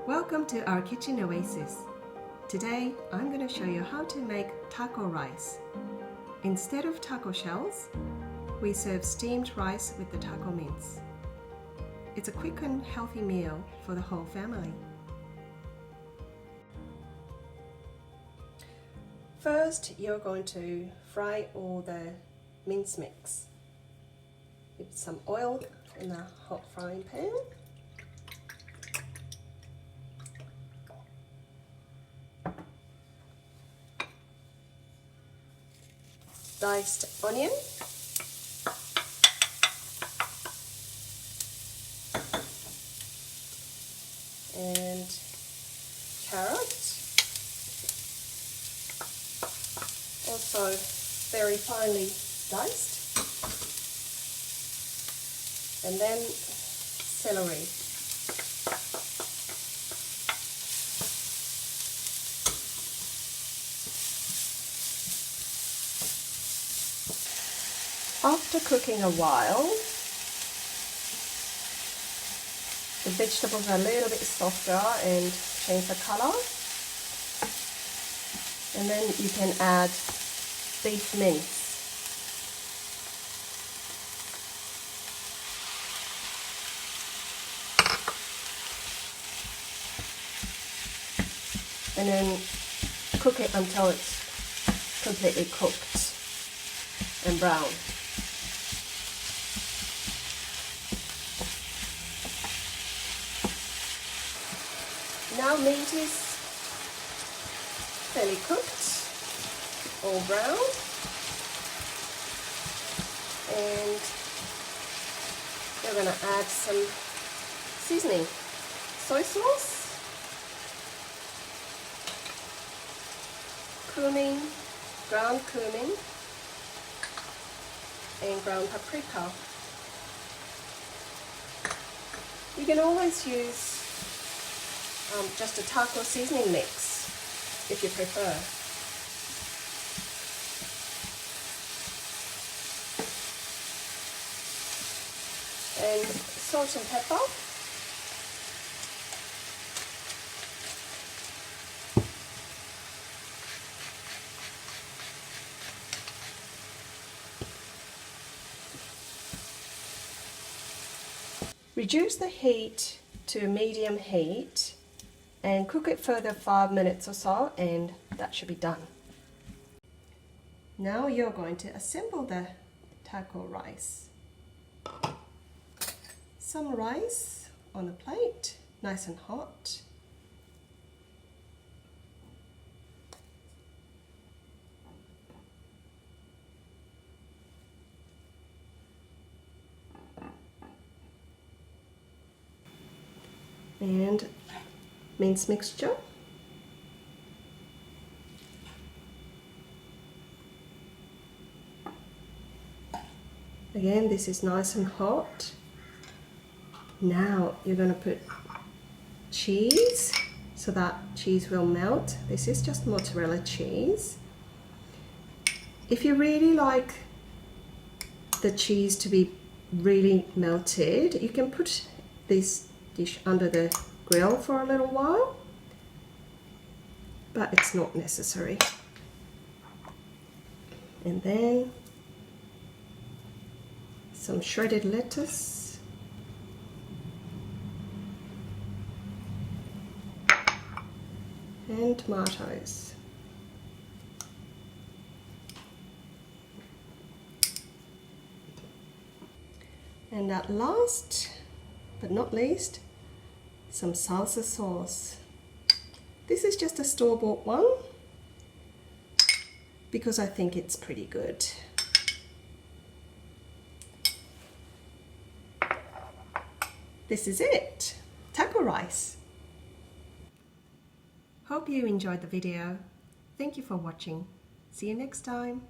Welcome to our kitchen oasis. Today I'm going to show you how to make taco rice. Instead of taco shells, we serve steamed rice with the taco mince. It's a quick and healthy meal for the whole family. First, you're going to fry all the mince mix with some oil in a hot frying pan. Diced onion, and carrot, also very finely diced, and then celery. After cooking a while, the vegetables are a little bit softer and change the color. And then you can add beef mince. And then cook it until it's completely cooked and brown. Now meat is fairly cooked, all brown, and you're going to add some seasoning, soy sauce, cumin, ground cumin, and ground paprika. You can always use just a taco seasoning mix if you prefer. And salt and pepper. Reduce the heat to medium heat and cook it further 5 minutes or so, and that should be done. Now you're going to assemble the taco rice. Some rice on the plate, nice and hot. And mince mixture. Again, this is nice and hot. Now you're going to put cheese so that cheese will melt. This is just mozzarella cheese. If you really like the cheese to be really melted, you can put this dish under the grill for a little while, but it's not necessary. And then some shredded lettuce, and tomatoes. And at last, but not least, some salsa sauce. This is just a store-bought one because I think it's pretty good. This is it, taco rice. Hope you enjoyed the video. Thank you for watching. See you next time.